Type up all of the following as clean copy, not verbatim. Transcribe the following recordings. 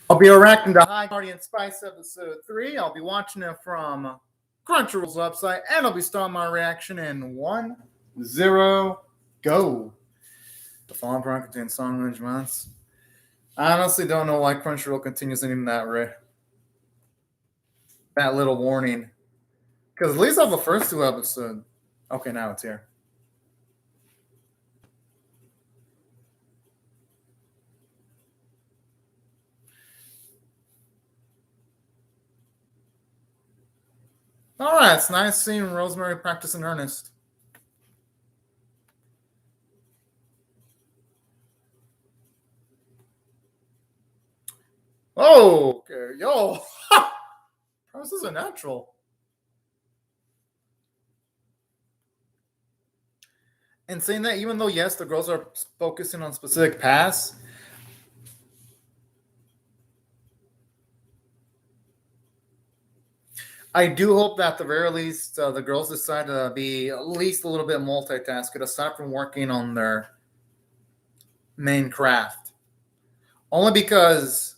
I'll be reacting to High Party and Spice episode 3. I'll be watching it from Crunchyroll's website, and I'll be starting my reaction in 1-0 go. The following program contains song arrangements. I honestly don't know why Crunchyroll continues needing that little warning. Because at least on the first 2 episodes. Okay, now it's here. Alright, it's nice seeing Rosemary practice in earnest. Oh, okay. Yo. This is a natural. And saying that, even though, yes, the girls are focusing on specific paths, I do hope that at the very least the girls decide to be at least a little bit multitasking aside from working on their main craft. Only because,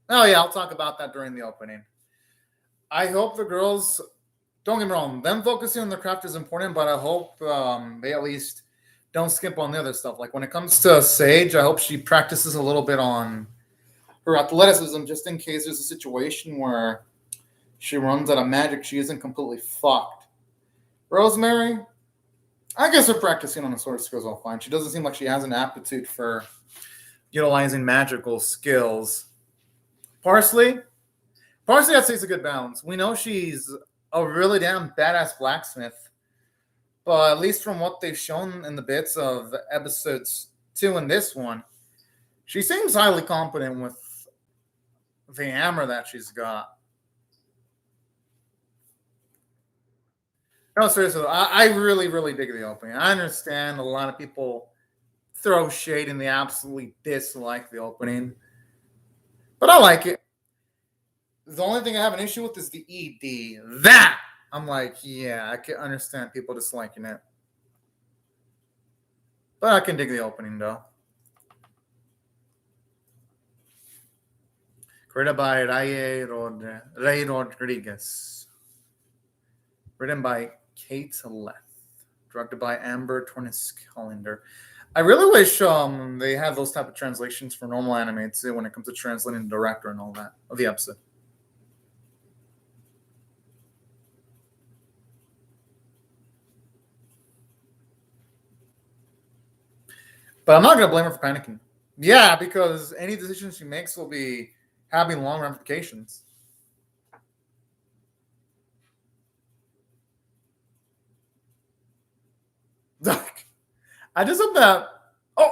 oh yeah, I'll talk about that during the opening. I hope the girls, don't get me wrong, them focusing on their craft is important, but I hope they at least don't skip on the other stuff. Like when it comes to Sage, I hope she practices a little bit on her athleticism just in case there's a situation where she runs out of magic, she isn't completely fucked. Rosemary, I guess her practicing on the sword skills all fine. She doesn't seem like she has an aptitude for utilizing magical skills. Parsley, I'd say it's a good balance. We know she's a really damn badass blacksmith, but at least from what they've shown in the bits of episodes 2 and this one, she seems highly competent with the hammer that she's got. No, seriously, I really, really dig the opening. I understand a lot of people throw shade and they absolutely dislike the opening, but I like it. The only thing I have an issue with is the ED. That I'm like, yeah, I can understand people disliking it, but I can dig the opening though. Created by Ray Rodriguez. Written by Kate Leth. Directed by Amber Tornis-Callender. I really wish they have those type of translations for normal anime too when it comes to translating the director and all that of the episode. But I'm not gonna blame her for panicking. Yeah, because any decision she makes will be having long ramifications. I just hope that. Oh,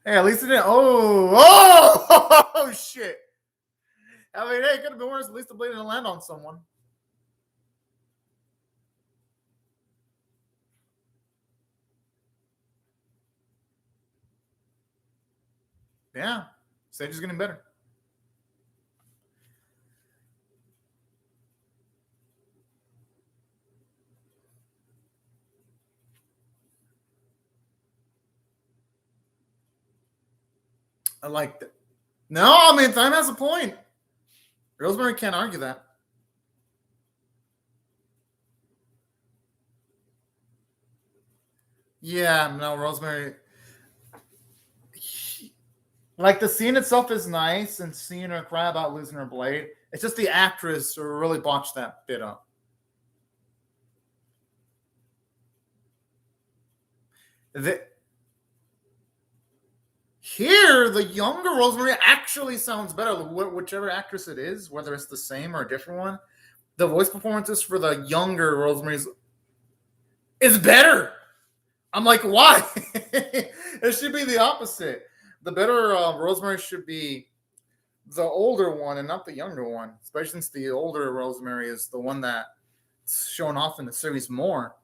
hey, at least it didn't. Oh, shit. I mean, hey, it could have been worse. At least the blade didn't land on someone. Yeah, Sage is getting better. I like that. No, I mean, time has a point. Rosemary can't argue that. Yeah, no, Rosemary. Like the scene itself is nice, and seeing her cry about losing her blade. It's just the actress who really botched that bit up. The, Here, the younger Rosemary actually sounds better. Whichever actress it is, whether it's the same or a different one, the voice performances for the younger Rosemary is better. I'm like, why? It should be the opposite. The better Rosemary should be the older one and not the younger one, especially since the older Rosemary is the one that's shown off in the series more.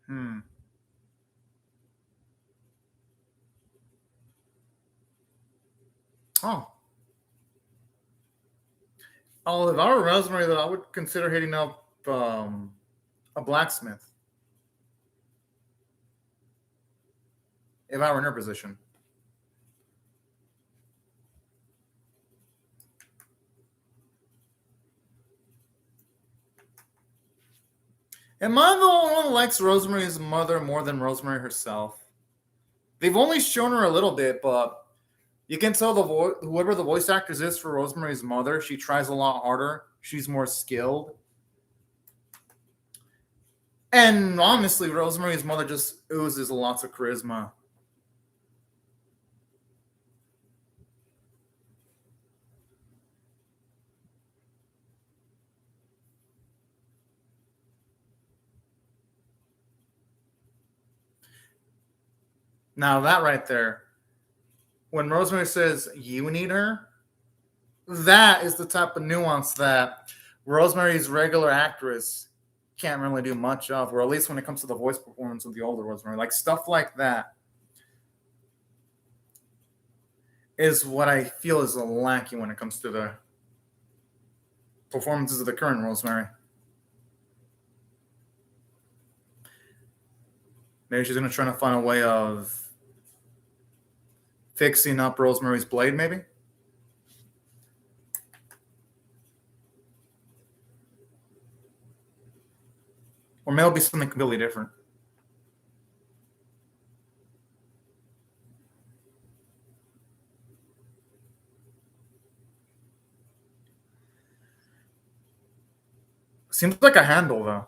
Hmm. Oh. Oh, if I were Rosemary, though, I would consider hitting up a blacksmith if I were in her position. Am I the only one who likes Rosemary's mother more than Rosemary herself? They've only shown her a little bit, but you can tell whoever the voice actress is for Rosemary's mother, she tries a lot harder. She's more skilled. And honestly, Rosemary's mother just oozes lots of charisma. Now, that right there, when Rosemary says, you need her, that is the type of nuance that Rosemary's regular actress can't really do much of, or at least when it comes to the voice performance of the older Rosemary. Like stuff like that is what I feel is lacking when it comes to the performances of the current Rosemary. Maybe she's going to try to find a way of fixing up Rosemary's blade, maybe? Or maybe it'll be something completely different. Seems like a handle, though.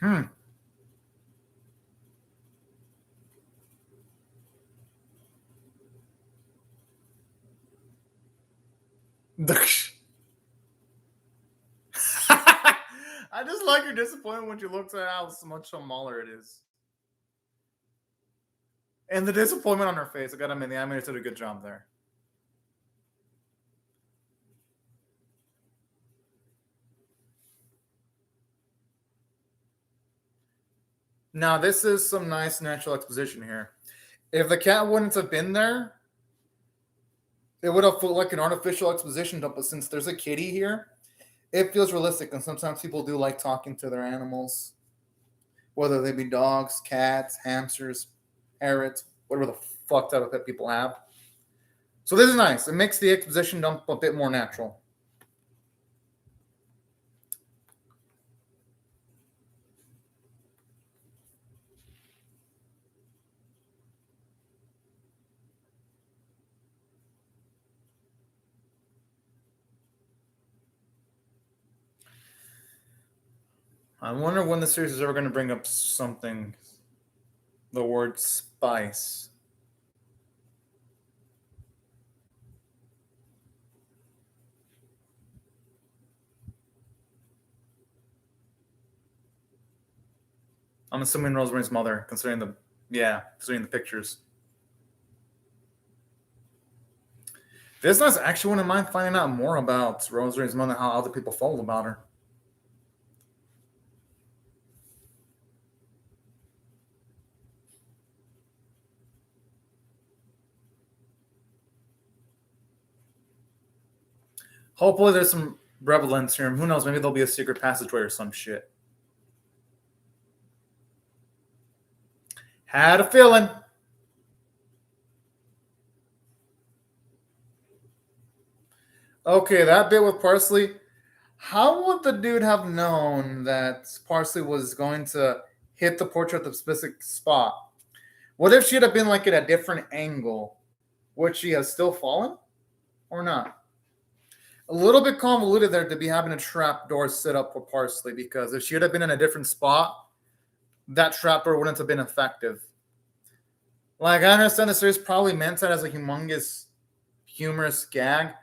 Hmm. I just like your disappointment when she looks at how much smaller it is. And the disappointment on her face. I gotta admit, the animators did a good job there. Now, this is some nice natural exposition here. If the cat wouldn't have been there, it would have felt like an artificial exposition dump. But since there's a kitty here, it feels realistic. And sometimes people do like talking to their animals, whether they be dogs, cats, hamsters, parrots, whatever the fuck type of pet people have. So this is nice. It makes the exposition dump a bit more natural. I wonder when the series is ever going to bring up something, the word spice. I'm assuming Rosemary's mother, considering the pictures. This is actually wouldn't mind finding out more about Rosemary's mother, how other people felt about her. Hopefully, there's some relevance here. Who knows? Maybe there'll be a secret passageway or some shit. Had a feeling. Okay, that bit with Parsley. How would the dude have known that Parsley was going to hit the portrait at the specific spot? What if she'd have been like at a different angle? Would she have still fallen or not? A little bit convoluted there to be having a trap door set up for Parsley, because if she would have been in a different spot, that trap door wouldn't have been effective. Like, I understand the series probably meant that as a humongous, humorous gag,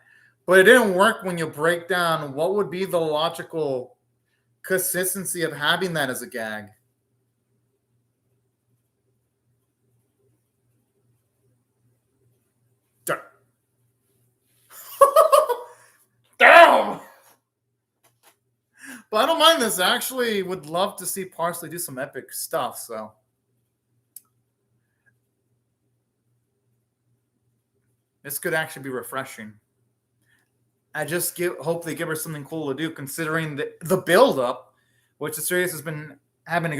but it didn't work when you break down what would be the logical consistency of having that as a gag. But I don't mind this. I actually would love to see Parsley do some epic stuff. So this could actually be refreshing. I just hope they give her something cool to do, considering the build up, which the series has been doing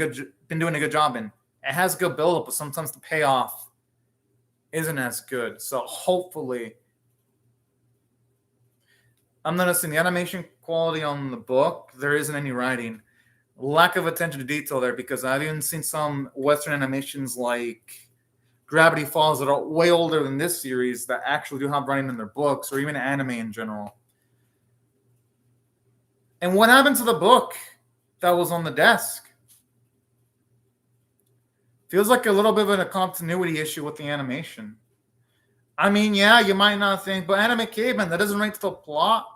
a good job in. It has good build up, but sometimes the payoff isn't as good. So hopefully, I'm noticing the animation quality on the book. There isn't any writing, lack of attention to detail there, because I've even seen some Western animations like Gravity Falls that are way older than this series that actually do have writing in their books, or even anime in general. And what happened to the book that was on the desk? Feels like a little bit of a continuity issue with the animation. I mean, yeah, you might not think, but Anime Caveman, that doesn't relate to the plot,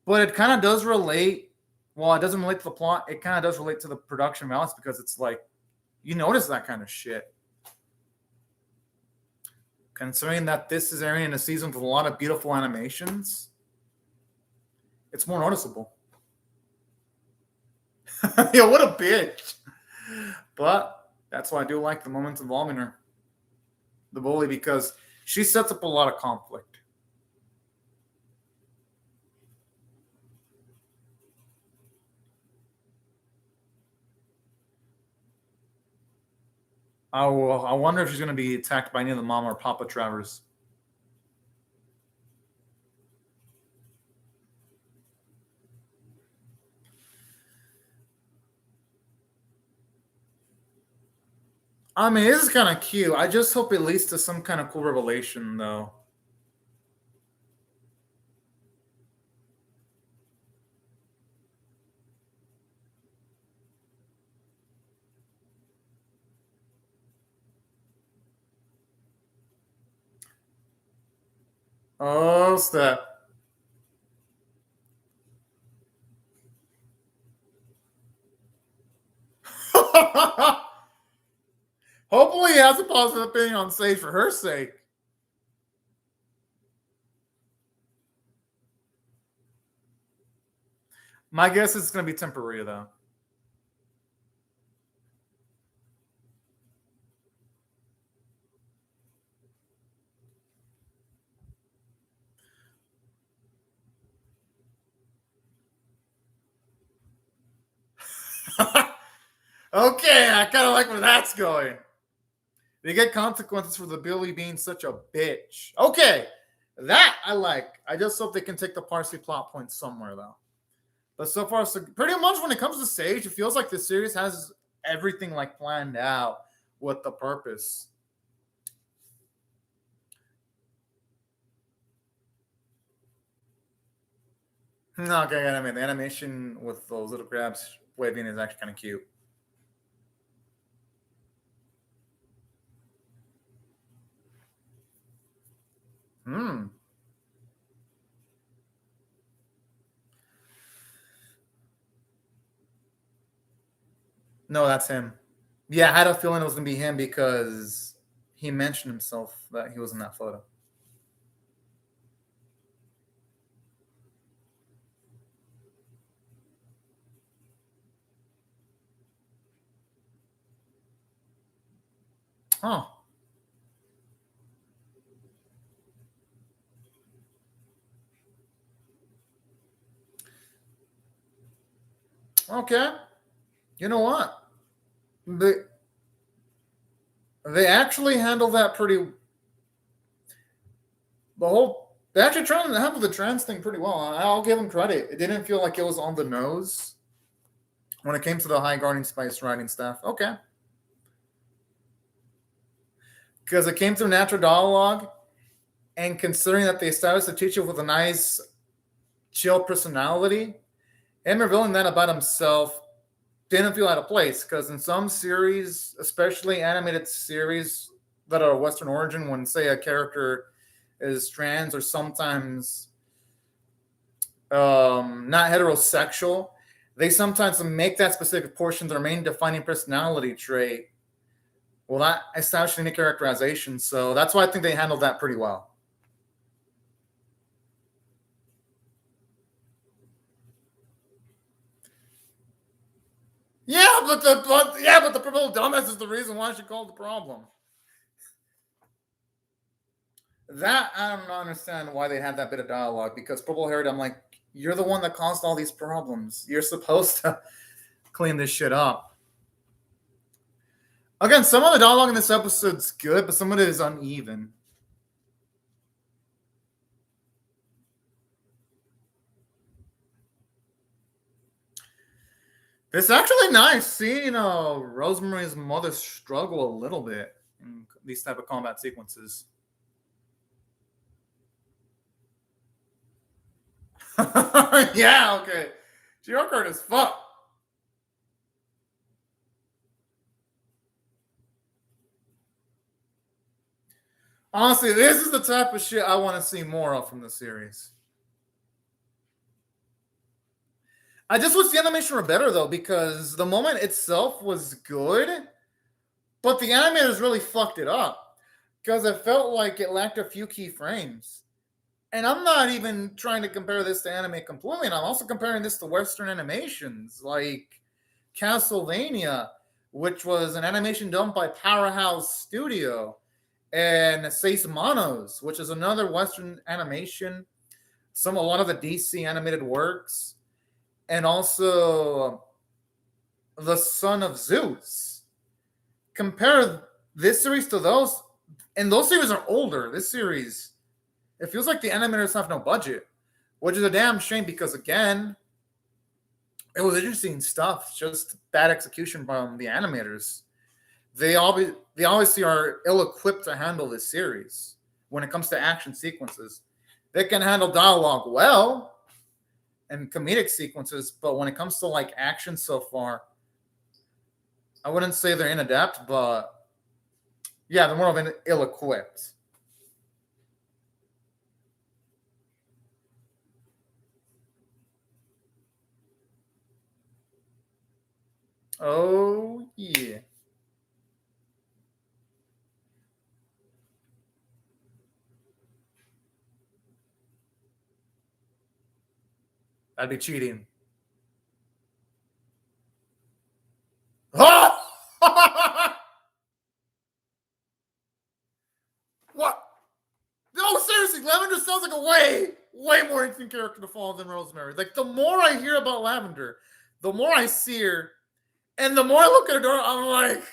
but it kind of does relate. Well, it doesn't relate to the plot. It kind of does relate to the production balance, because it's like, you notice that kind of shit. Considering that this is airing in a season with a lot of beautiful animations, it's more noticeable. Yo, what a bitch. But that's why I do like the moments involving her, the bully, because she sets up a lot of conflict. I wonder if she's going to be attacked by any of the Mama or Papa Travers. I mean, this is kind of cute. I just hope it leads to some kind of cool revelation, though. Oh, snap. Hopefully, he has a positive opinion on Sage for her sake. My guess is it's going to be temporary, though. Okay, I kind of like where that's going. They get consequences for the Billy being such a bitch. Okay, that I like. I just hope they can take the Parsley plot point somewhere, though. But so far, so pretty much when it comes to Sage, it feels like the series has everything like planned out with the purpose. Okay, I mean, the animation with those little crabs waving is actually kind of cute. Hmm. No, that's him. Yeah, I had a feeling it was gonna be him because he mentioned himself that he was in that photo. Oh, okay. You know what? They they actually handle that pretty. They actually trying to handle the trans thing pretty well. I'll give them credit. It didn't feel like it was on the nose when it came to the high guarding spice writing stuff. Okay, because it came through natural dialogue, and considering that they established the teacher with a nice, chill personality, and revealing that about himself didn't feel out of place. Because in some series, especially animated series that are Western origin, when say a character is trans or sometimes not heterosexual, they sometimes make that specific portion their main defining personality trait. Well, that establishing the characterization. So that's why I think they handled that pretty well. but the purple dumbass is the reason why she called the problem. That I don't understand why they had that bit of dialogue because purple haired. I'm like, you're the one that caused all these problems. You're supposed to clean this shit up. Again, some of the dialogue in this episode's good, but some of it is uneven. It's actually nice seeing Rosemary's mother struggle a little bit in these type of combat sequences. Yeah, okay. She awkward as fuck. Honestly, this is the type of shit I want to see more of from the series. I just wish the animation were better though, because the moment itself was good, but the animators really fucked it up because it felt like it lacked a few key frames. And I'm not even trying to compare this to anime completely. And I'm also comparing this to Western animations like Castlevania, which was an animation done by Powerhouse Studio, and Seis Manos, which is another Western animation. A lot of the DC animated works, and also The Son of Zeus. Compare this series to those, and those series are older. This series, it feels like the animators have no budget, which is a damn shame because, again, it was interesting stuff, just bad execution from the animators. They obviously are ill-equipped to handle this series when it comes to action sequences. They can handle dialogue well and comedic sequences, but when it comes to like action so far, I wouldn't say they're inadept, but yeah, they're more of an ill-equipped. Oh yeah. That'd be cheating. Oh! What? No, seriously, Lavender sounds like a way more interesting character to follow than Rosemary. Like, the more I hear about Lavender, the more I see her, and the more I look at her, I'm like,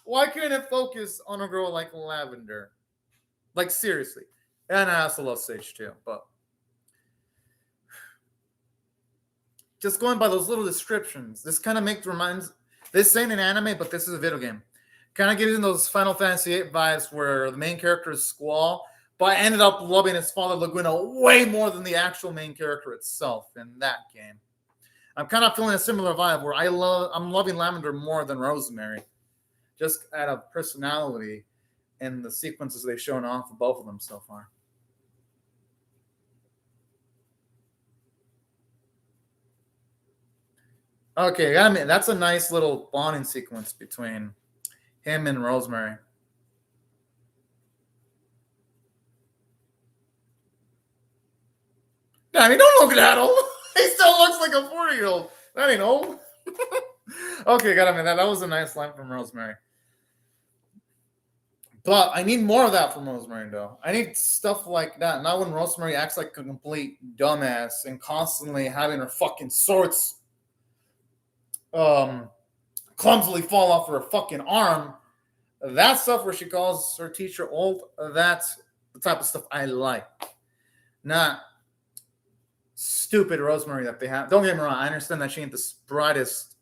why can't it focus on a girl like Lavender? Like, seriously. And I also love Sage too, but just going by those little descriptions, this kind of reminds. This ain't an anime, but this is a video game. Kind of gives me those Final Fantasy VIII vibes where the main character is Squall, but I ended up loving his father Laguna way more than the actual main character itself in that game. I'm kind of feeling a similar vibe where I'm loving Lavender more than Rosemary, just out of personality and the sequences they've shown off of both of them so far. Okay, I mean that's a nice little bonding sequence between him and Rosemary. I mean, don't look at that old. He still looks like a 40-year-old. That ain't old. Okay, got it. That was a nice line from Rosemary. But I need more of that from Rosemary, though. I need stuff like that. Not when Rosemary acts like a complete dumbass and constantly having her fucking swords um, clumsily fall off her fucking arm. That stuff where she calls her teacher old, that's the type of stuff I like. Not stupid Rosemary that they have. Don't get me wrong. I understand that she ain't the brightest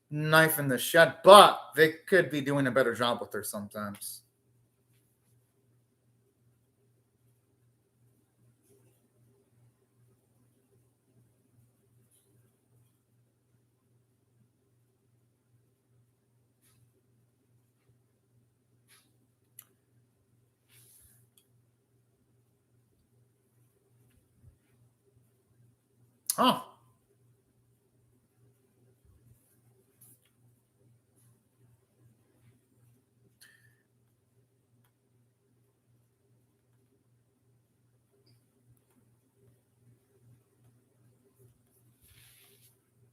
knife in the shed, but they could be doing a better job with her sometimes. Oh,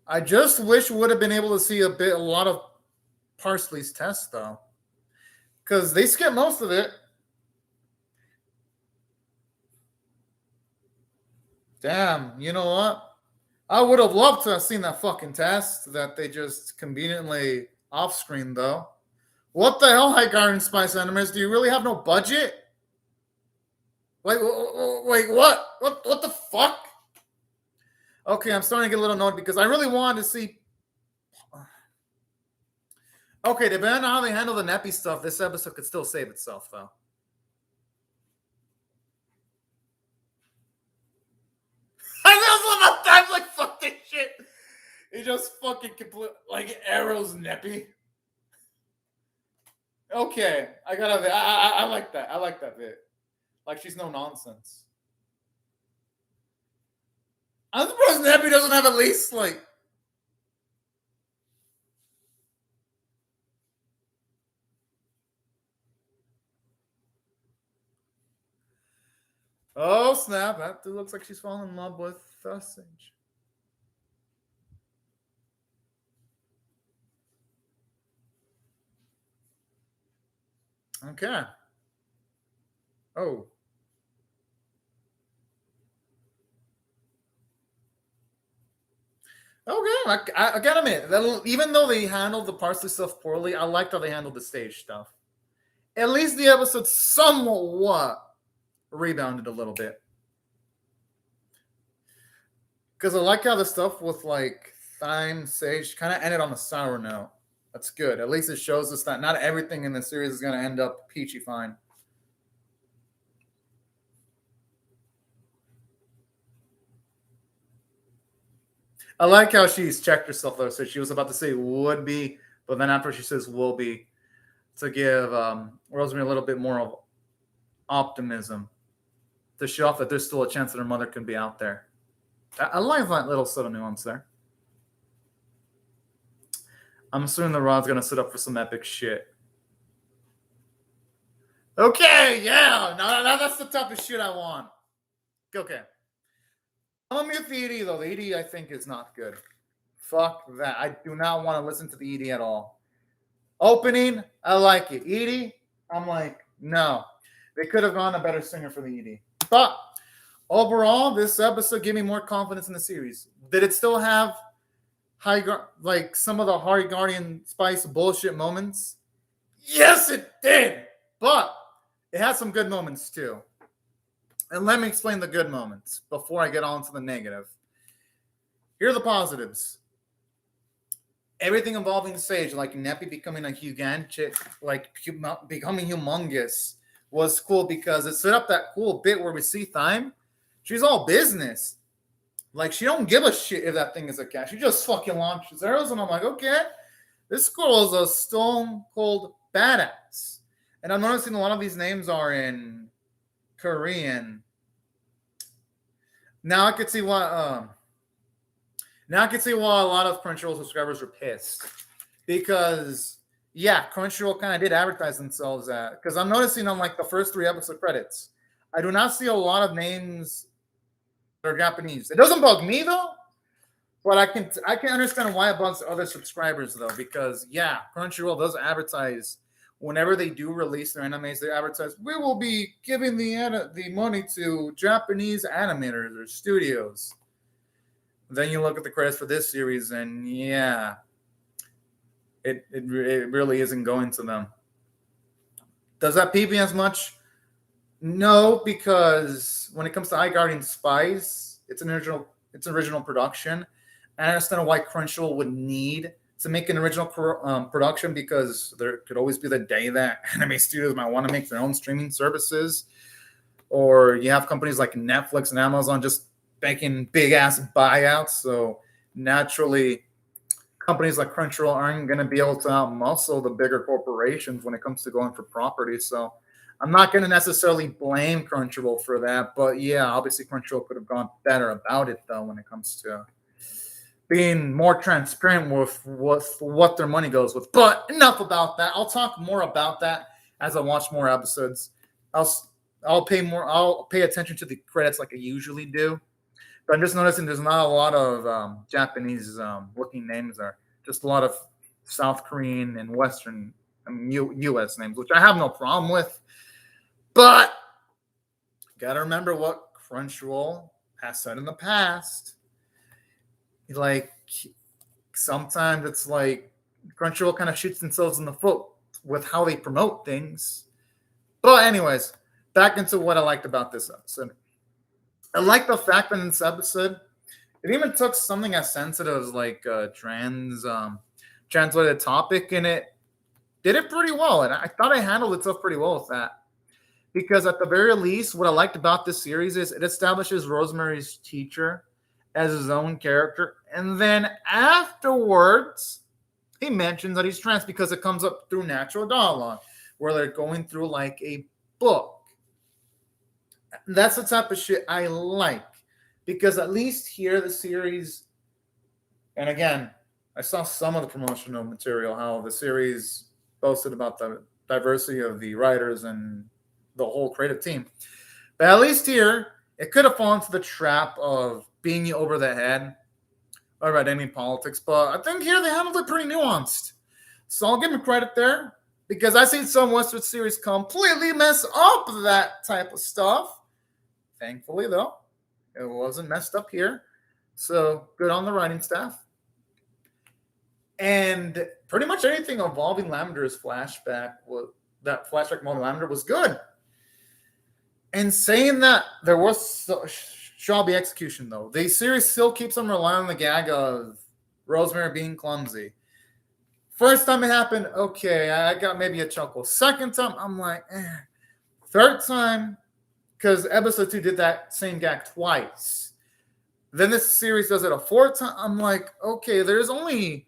I just wish we would have been able to see a lot of Parsley's test though, because they skipped most of it. Damn, you know what? I would have loved to have seen that fucking test that they just conveniently off screen though. What the hell, High Garden Spice Animers? Do you really have no budget? Wait, wait, what? What the fuck? Okay, I'm starting to get a little annoyed because I really wanted to see. Okay, depending on how they handle the Neppy stuff, this episode could still save itself, though. I know some times like fuck this shit. It just fucking complete like arrows Neppy. Okay, I like that. I like that bit. Like she's no nonsense. I'm surprised Neppy doesn't have at least like. Oh snap! That looks like she's falling in love with Sage. Okay. Oh. Okay, I gotta admit, even though they handled the Parsley stuff poorly, I liked how they handled the stage stuff. At least the episode somewhat rebounded a little bit. Because I like how the stuff with like thyme, sage kind of ended on a sour note. That's good. At least it shows us that not everything in the series is going to end up peachy fine. I like how she's checked herself though. So she was about to say would be, but then after she says will be, to give Rosemary a little bit more of optimism to show off that there's still a chance that her mother can be out there. I like that little subtle nuance there. I'm assuming the Rod's gonna sit up for some epic shit. Okay, yeah, now that's the type of shit I want. Okay. I'm gonna mute the ED though. The ED I think is not good. Fuck that. I do not want to listen to the ED at all. Opening, I like it. ED, I'm like, no. They could have gone a better singer for the ED. But overall, this episode gave me more confidence in the series. Did it still have like some of the High Guardian Spice bullshit moments? Yes, it did. But it had some good moments too. And let me explain the good moments before I get on to the negative. Here are the positives. Everything involving Sage, like Neppy becoming a gigantic, like becoming humongous, was cool because it set up that cool bit where we see Thyme. She's all business. Like, she don't give a shit if that thing is a cat. She just fucking launches arrows, and I'm like, okay, this girl is a stone cold badass. And I'm noticing a lot of these names are in Korean. Now I could see why. Now I can see why a lot of Crunchyroll subscribers are pissed because Crunchyroll kind of did advertise themselves at, because I'm noticing on like the first 3 episode credits, I do not see a lot of names that are Japanese. It doesn't bug me though, but I can understand why it bugs other subscribers though, because Crunchyroll does advertise whenever they do release their animes. They advertise, we will be giving the money to Japanese animators or studios. Then you look at the credits for this series, and it really isn't going to them. Does that peeve me as much? No, because when it comes to High Guardian Spice, it's an original production. And I understand why Crunchyroll would need to make an original production, because there could always be the day that anime studios might want to make their own streaming services, or you have companies like Netflix and Amazon just making big ass buyouts. So naturally, companies like Crunchyroll aren't going to be able to outmuscle the bigger corporations when it comes to going for property. So I'm not going to necessarily blame Crunchyroll for that. But obviously Crunchyroll could have gone better about it though when it comes to being more transparent with what their money goes with. But enough about that. I'll talk more about that as I watch more episodes. I'll pay attention to the credits like I usually do, But I'm just noticing there's not a lot of Japanese looking names there. Just a lot of South Korean and Western U.S. names, which I have no problem with. But gotta remember what Crunchyroll has said in the past. Like sometimes it's like Crunchyroll kind of shoots themselves in the foot with how they promote things. But anyways, back into what I liked about this episode. I like the fact that in this episode, it even took something as sensitive as like translated topic, and it did it pretty well. And I thought I handled itself pretty well with that. Because at the very least, what I liked about this series is it establishes Rosemary's teacher as his own character. And then afterwards, he mentions that he's trans because it comes up through natural dialogue, where they're going through like a book. That's the type of shit I like. Because at least here, the series, and again, I saw some of the promotional material, how the series boasted about the diversity of the writers and the whole creative team. But at least here, it could have fallen into the trap of being over the head about any politics. But I think here they handled it pretty nuanced. So I'll give them credit there. Because I've seen some Western series completely mess up that type of stuff. Thankfully, though, it wasn't messed up here. So good on the writing staff. And pretty much anything involving Lavender's flashback, that flashback moment Lavender was good. And saying that there was shabby execution, though, the series still keeps on relying on the gag of Rosemary being clumsy. First time it happened, okay, I got maybe a chuckle. Second time, I'm like, eh. Third time, because episode 2 did that same gag twice. Then this series does it a fourth time. I'm like, okay, there's only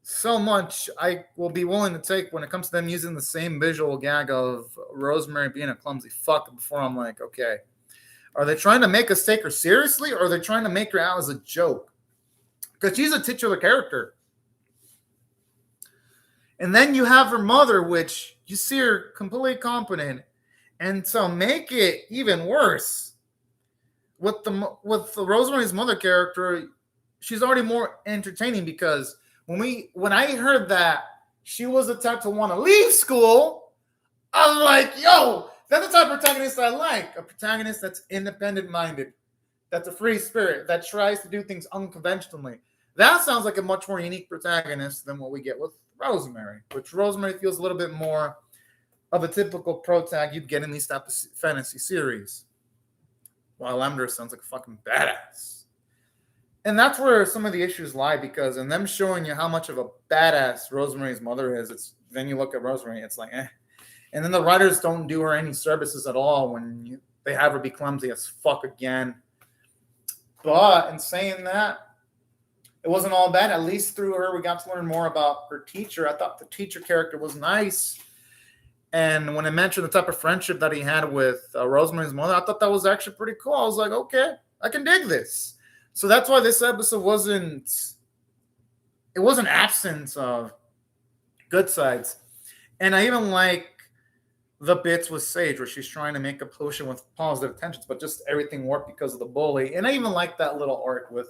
so much I will be willing to take when it comes to them using the same visual gag of Rosemary being a clumsy fuck before I'm like, okay, are they trying to make us take her seriously, or are they trying to make her out as a joke? Because she's a titular character. And then you have her mother, which you see her completely competent. And to make it even worse, with the Rosemary's mother character, she's already more entertaining because when I heard that she was the type to want to leave school, I'm like, yo, that's the type of protagonist I like. A protagonist that's independent-minded, that's a free spirit, that tries to do things unconventionally. That sounds like a much more unique protagonist than what we get with Rosemary, which Rosemary feels a little bit more of a typical protag you'd get in these type of fantasy series. While Lavender sounds like a fucking badass. And that's where some of the issues lie, because in them showing you how much of a badass Rosemary's mother is, then you look at Rosemary, it's like, eh. And then the writers don't do her any services at all when they have her be clumsy as fuck again. But in saying that, it wasn't all bad. At least through her, we got to learn more about her teacher. I thought the teacher character was nice. And when I mentioned the type of friendship that he had with Rosemary's mother, I thought that was actually pretty cool. I was like, okay, I can dig this. So that's why this episode wasn't absent of good sides. And I even like the bits with Sage where she's trying to make a potion with positive intentions, but just everything worked because of the bully. And I even like that little arc with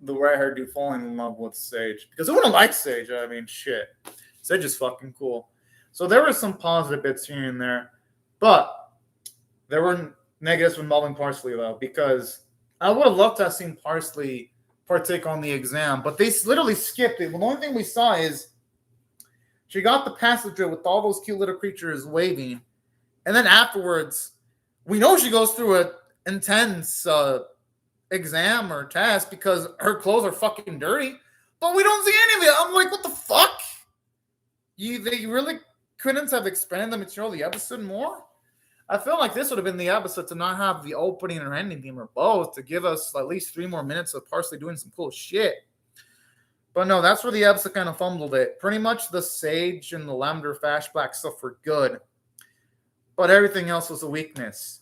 the red-haired dude falling in love with Sage. Because who wouldn't like Sage? I mean, shit. Sage is fucking cool. So there were some positive bits here and there. But there were negatives involving Parsley, though, because I would have loved to have seen Parsley partake on the exam, but they literally skipped it. The only thing we saw is she got the passage with all those cute little creatures waving, and then afterwards, we know she goes through an intense exam or test because her clothes are fucking dirty, but we don't see any of it. I'm like, what the fuck? They really couldn't have expanded the material of the episode more? I feel like this would have been the episode to not have the opening or ending theme or both, to give us at least 3 more minutes of Parsley doing some cool shit. But no, that's where the episode kind of fumbled it. Pretty much the Sage and the Lavender flashback stuff were good, but everything else was a weakness.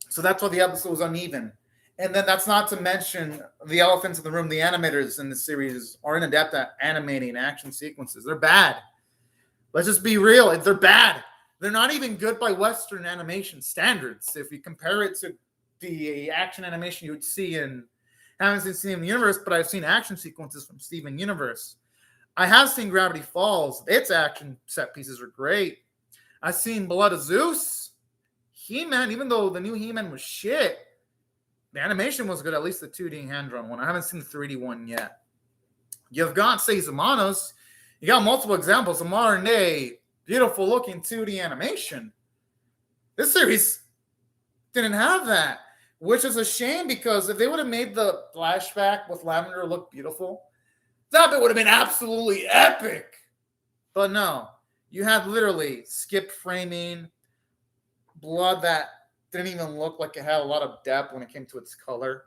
So that's why the episode was uneven. And then that's not to mention the elephants in the room. The animators in the series are inadept at animating action sequences. They're bad. Let's just be real. They're bad. They're not even good by Western animation standards. If you compare it to the action animation you would see in, I haven't seen Steven Universe, but I've seen action sequences from Steven Universe. I have seen Gravity Falls. Its action set pieces are great. I've seen Blood of Zeus. He-Man, even though the new He-Man was shit, the animation was good, at least the 2D hand-drawn one. I haven't seen the 3D one yet. You've got Seis Hermanos. You got multiple examples of modern-day, beautiful-looking 2D animation. This series didn't have that, which is a shame because if they would have made the flashback with Lavender look beautiful, that bit would have been absolutely epic. But no, you had literally skipped framing, blood that didn't even look like it had a lot of depth when it came to its color.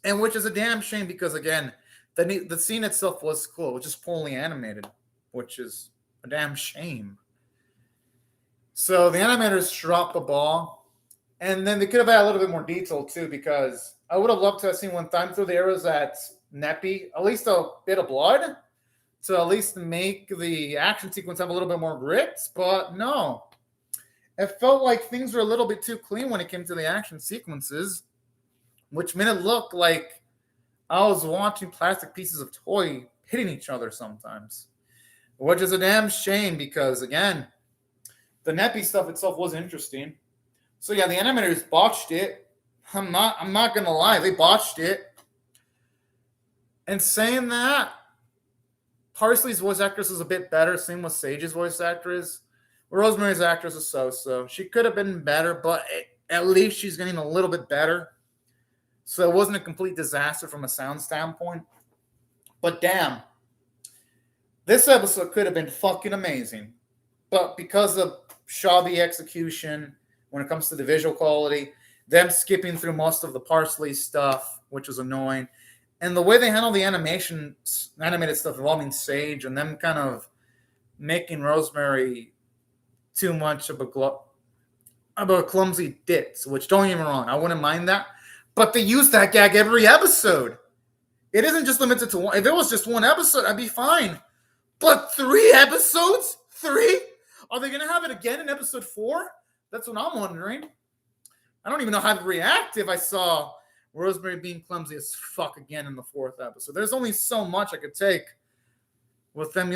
And which is a damn shame because, again, the scene itself was cool, which is poorly animated, which is a damn shame. So the animators dropped the ball. And then they could have had a little bit more detail, too, because I would have loved to have seen one time through the arrows at Neppy, at least a bit of blood, to at least make the action sequence have a little bit more grit. But no. It felt like things were a little bit too clean when it came to the action sequences, which made it look like I was watching plastic pieces of toy hitting each other sometimes, which is a damn shame because, again, the Neppy stuff itself was interesting. So, yeah, the animators botched it. I'm not going to lie. They botched it. And saying that, Parsley's voice actress is a bit better. Same with Sage's voice actress. Rosemary's actress is so-so. She could have been better, but at least she's getting a little bit better. So it wasn't a complete disaster from a sound standpoint. But damn, this episode could have been fucking amazing. But because of shoddy execution when it comes to the visual quality, them skipping through most of the Parsley stuff, which was annoying, and the way they handle the animated stuff involving Sage and them kind of making Rosemary too much of a clumsy ditz, which don't get me wrong, I wouldn't mind that. But they use that gag every episode. It isn't just limited to one. If it was just one episode, I'd be fine. But 3 episodes? 3? Are they going to have it again in episode 4? That's what I'm wondering. I don't even know how to react if I saw Rosemary being clumsy as fuck again in the 4th episode. There's only so much I could take with them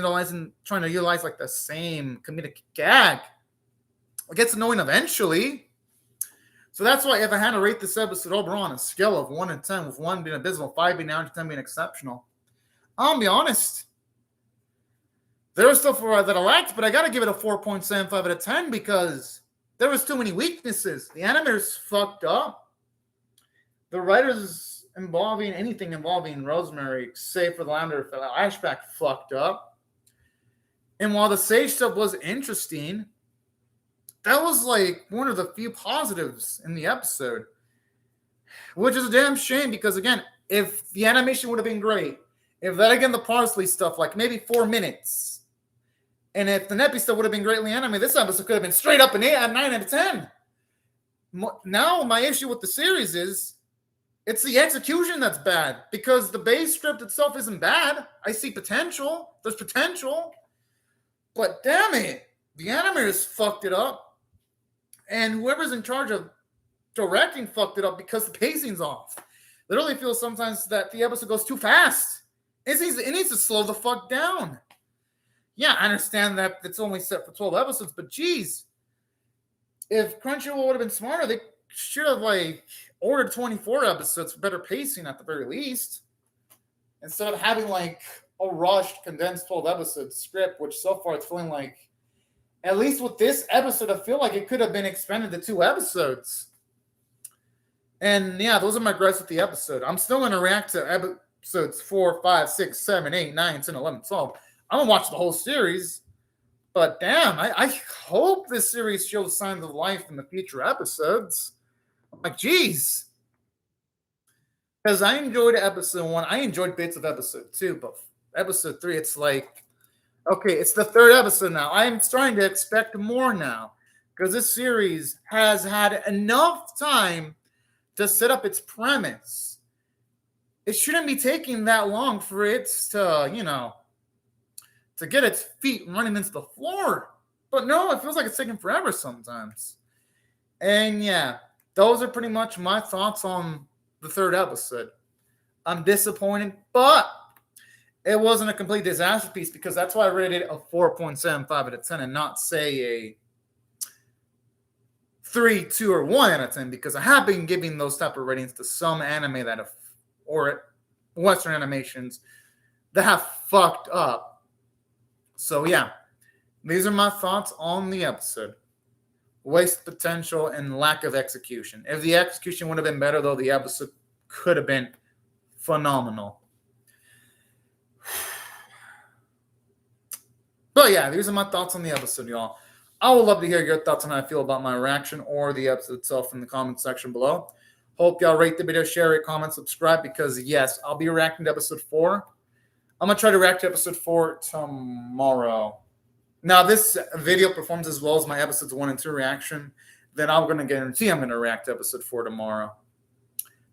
trying to utilize like the same comedic gag. It gets annoying eventually. So that's why if I had to rate this episode overall on a scale of 1 to 10, with 1 being abysmal, 5 being average, 10 being exceptional, I'll be honest. There was stuff that I liked, but I got to give it a 4.75 out of 10 because there was too many weaknesses. The animators fucked up. The writers anything involving Rosemary, save for the Lavender flashback, fucked up. And while the Sage stuff was interesting, that was like one of the few positives in the episode, which is a damn shame because, again, if the animation would have been great, if that, again, the Parsley stuff, like maybe 4 minutes, and if the Neppy stuff would have been greatly animated, this episode could have been straight up an 9 out of 10. Now my issue with the series is it's the execution that's bad because the base script itself isn't bad. I see potential. There's potential. But damn it, the animators fucked it up. And whoever's in charge of directing fucked it up because the pacing's off. Literally feels sometimes that the episode goes too fast. It needs to slow the fuck down. Yeah, I understand that it's only set for 12 episodes, but geez, if Crunchyroll would have been smarter, they should have ordered 24 episodes for better pacing at the very least, instead of having a rushed, condensed 12 episode script, which so far it's feeling like, at least with this episode, I feel like it could have been expanded to 2 episodes. And yeah, those are my gripes with the episode. I'm still going to react to episodes 4, 5, 6, 7, 8, 9, 10, 11, 12. I'm going to watch the whole series. But damn, I hope this series shows signs of life in the future episodes. Geez. Because I enjoyed episode 1. I enjoyed bits of episode 2. But episode 3, it's okay, it's the 3rd episode now. I'm starting to expect more now. Because this series has had enough time to set up its premise. It shouldn't be taking that long for it to, to get its feet running into the floor. But no, it feels like it's taking forever sometimes. And yeah, those are pretty much my thoughts on the third episode. I'm disappointed, but it wasn't a complete disaster piece because that's why I rated it a 4.75 out of 10 and not say a 3, 2, or 1 out of 10 because I have been giving those type of ratings to some anime that have, or Western animations that have fucked up. So yeah, these are my thoughts on the episode. Waste potential and lack of execution. If the execution would have been better, though, the episode could have been phenomenal. But yeah, these are my thoughts on the episode, y'all. I would love to hear your thoughts on how I feel about my reaction or the episode itself in the comment section below. Hope y'all rate the video, share it, comment, subscribe, because yes, I'll be reacting to episode 4. I'm going to try to react to episode 4 tomorrow. Now, this video performs as well as my episodes 1 and 2 reaction, then I'm going to guarantee I'm going to react to episode 4 tomorrow.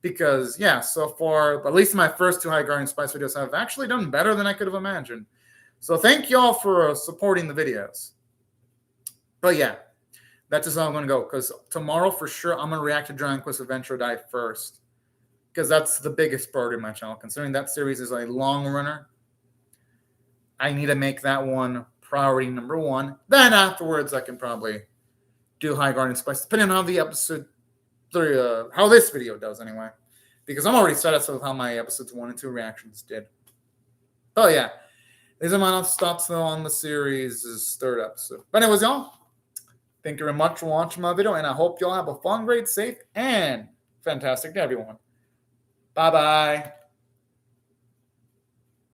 Because, yeah, so far, at least my first 2 High Guardian Spice videos have actually done better than I could have imagined. So thank y'all for supporting the videos. But yeah, that's just how I'm going to go. Because tomorrow, for sure, I'm going to react to Dragon Quest Adventure Die first. Because that's the biggest priority of my channel. Considering that series is a long runner, I need to make that one priority number 1. Then afterwards, I can probably do High Guardian Spice, depending on how the episode 3, how this video does anyway. Because I'm already satisfied with how my episodes 1 and 2 reactions did. Oh yeah, these are my thoughts though on the series' 3rd episode. But anyways, y'all, thank you very much for watching my video, and I hope y'all have a fun, great, safe, and fantastic day, everyone. Bye-bye.